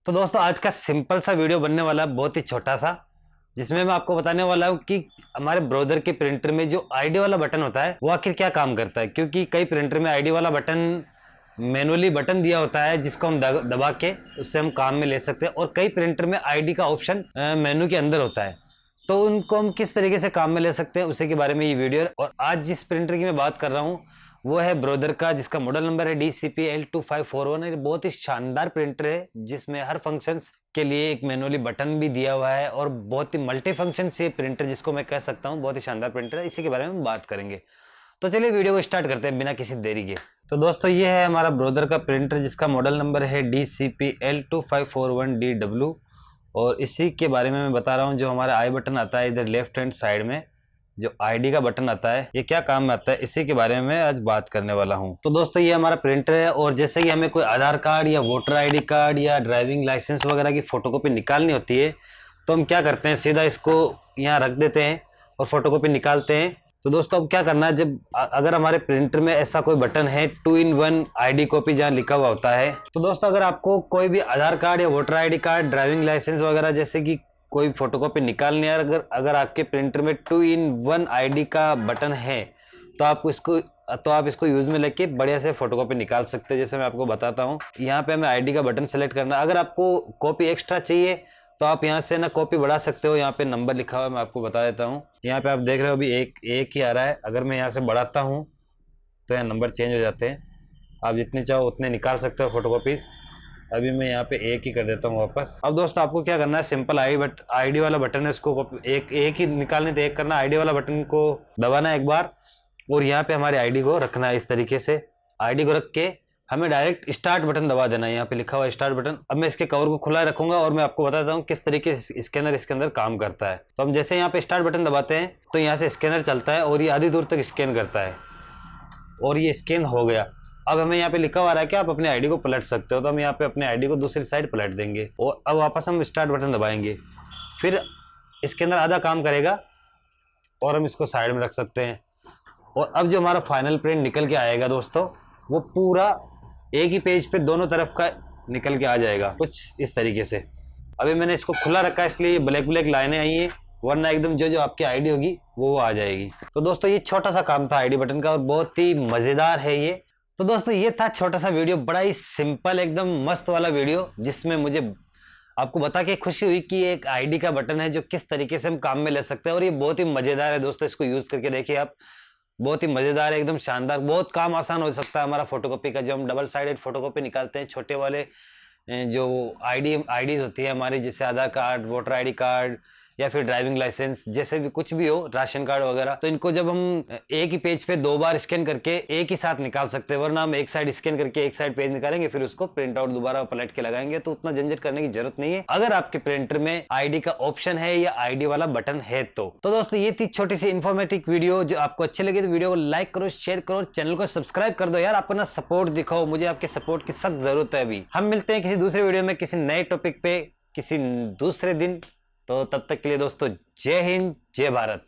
तो दोस्तों आज का सिंपल सा वीडियो बनने वाला है, बहुत ही छोटा सा, जिसमें मैं आपको बताने वाला हूँ कि हमारे ब्राउज़र के प्रिंटर में जो आईडी वाला बटन होता है वो आखिर क्या काम करता है। क्योंकि कई प्रिंटर में आईडी वाला बटन मैनुअली बटन दिया होता है जिसको हम दबा के उससे हम काम में ले सकते हैं, और कई प्रिंटर में आईडी का ऑप्शन मेनू के अंदर होता है। तो उनको हम किस तरीके से काम में ले सकते हैं उसी के बारे में ये वीडियो है। और आज जिस प्रिंटर की मैं बात कर रहा हूँ वो है ब्राउज़र का, जिसका मॉडल नंबर है DCP-L2541। ये बहुत ही शानदार प्रिंटर है जिसमें हर फंक्शंस के लिए एक मैनुअली बटन भी दिया हुआ है और बहुत ही मल्टी फंक्शन से प्रिंटर जिसको मैं कह सकता हूँ बहुत ही शानदार प्रिंटर है। इसी के बारे में बात करेंगे। तो चलिए वीडियो को स्टार्ट करते हैं बिना किसी देरी के। तो दोस्तों ये है हमारा ब्राउज़र का प्रिंटर जिसका मॉडल नंबर है DCP-L2541DW। और इसी के बारे में मैं बता रहा हूँ। जो हमारा आई बटन आता है इधर लेफ्ट हैंड साइड में, जो आईडी का बटन आता है, ये क्या काम में आता है इसी के बारे में मैं आज बात करने वाला हूँ। तो दोस्तों ये हमारा प्रिंटर है, और जैसे कि हमें कोई आधार कार्ड या वोटर आईडी कार्ड या ड्राइविंग लाइसेंस वगैरह की फोटोकॉपी निकालनी होती है तो हम क्या करते हैं, सीधा इसको यहाँ रख देते हैं और फोटोकॉपी निकालते हैं। तो दोस्तों अब क्या करना है, जब अगर हमारे प्रिंटर में ऐसा कोई बटन है 2-in-1 आईडी कॉपी जहाँ लिखा हुआ होता है, तो दोस्तों अगर आपको कोई भी आधार कार्ड या voter ID card, driving licence वगैरह जैसे कि कोई फोटोकॉपी निकालनी है, अगर आपके प्रिंटर में 2-in-1 आईडी का बटन है तो आप इसको यूज में लेके बढ़िया से फोटोकॉपी निकाल सकते हैं। जैसे मैं आपको बताता हूँ, यहाँ पे हमें आईडी का बटन सेलेक्ट करना है। अगर आपको कॉपी एक्स्ट्रा चाहिए तो आप यहाँ से ना कॉपी बढ़ा सकते हो। यहाँ पे नंबर लिखा हुआ है, मैं आपको बता देता हूँ। यहाँ पे आप देख रहे हो अभी एक ही आ रहा है। अगर मैं यहाँ से बढ़ाता हूँ तो यहाँ नंबर चेंज हो जाते हैं। आप जितने चाहो उतने निकाल सकते हो फोटोकॉपीज। अभी मैं यहाँ पे एक ही कर देता हूँ वापस। अब दोस्तों आपको क्या करना है, सिंपल आईडी वाला बटन है, उसको एक ही निकालने तो एक करना, आईडी वाला बटन को दबाना एक बार और यहाँ पे हमारी आईडी को रखना है इस तरीके से। आईडी को रख के हमें डायरेक्ट स्टार्ट बटन दबा देना है। यहाँ पे लिखा हुआ स्टार्ट बटन। अब मैं इसके कवर को खुला रखूंगा और मैं आपको बताता हूँ किस तरीके से स्कैनर इसके अंदर काम करता है। तो हम जैसे यहाँ पे स्टार्ट बटन दबाते हैं तो यहाँ से स्कैनर चलता है और ये आधी दूर तक स्कैन करता है और ये स्कैन हो गया। अब हमें यहाँ पे लिखा हुआ है कि आप अपनी आईडी को पलट सकते हो, तो हम यहाँ पे अपने आईडी को दूसरी साइड पलट देंगे और अब वापस हम स्टार्ट बटन दबाएंगे। फिर इसके अंदर आधा काम करेगा और हम इसको साइड में रख सकते हैं। और अब जो हमारा फाइनल प्रिंट निकल के आएगा दोस्तों, वो पूरा एक ही पेज पे दोनों तरफ का निकल के आ जाएगा कुछ इस तरीके से। अभी मैंने इसको खुला रखा है इसलिए ब्लैक लाइनें आई है, वरना एकदम जो आपकी आईडी होगी वो आ जाएगी। तो दोस्तों ये छोटा सा काम था आईडी बटन का और बहुत ही मजेदार है ये। तो दोस्तों ये था छोटा सा वीडियो, बड़ा ही सिंपल एकदम मस्त वाला वीडियो, जिसमें मुझे आपको बता के खुशी हुई कि एक आईडी का बटन है जो किस तरीके से हम काम में ले सकते हैं। और ये बहुत ही मजेदार है दोस्तों, इसको यूज करके देखिए आप, बहुत ही मजेदार है, एकदम शानदार। बहुत काम आसान हो सकता है हमारा फोटोकॉपी का। जो हम डबल साइडेड फोटोकॉपी निकालते हैं, छोटे वाले जो आईडीज होती है हमारी, जैसे आधार कार्ड, वोटर आईडी कार्ड या फिर ड्राइविंग लाइसेंस, जैसे भी कुछ भी हो, राशन कार्ड वगैरह, तो इनको जब हम एक ही पेज पे 2 बार स्कैन करके एक ही साथ निकाल सकते हैं। वरना हम एक साइड स्कैन करके एक साइड पेज निकालेंगे फिर उसको प्रिंट आउट दोबारा पलट के लगाएंगे, तो उतना झंझट करने की जरूरत नहीं है अगर आपके प्रिंटर में आईडी का ऑप्शन है या आईडी वाला बटन है तो। दोस्तों ये थी छोटी सी इन्फॉर्मेटिव वीडियो। जो आपको अच्छी लगी तो वीडियो को लाइक करो, शेयर करो, चैनल को सब्सक्राइब कर दो यार। आपको ना सपोर्ट दिखाओ, मुझे आपके सपोर्ट की सख्त जरूरत है। अभी हम मिलते हैं किसी दूसरे वीडियो में किसी नए टॉपिक पे किसी दूसरे दिन। तो तब तक के लिए दोस्तों जय हिंद, जय भारत।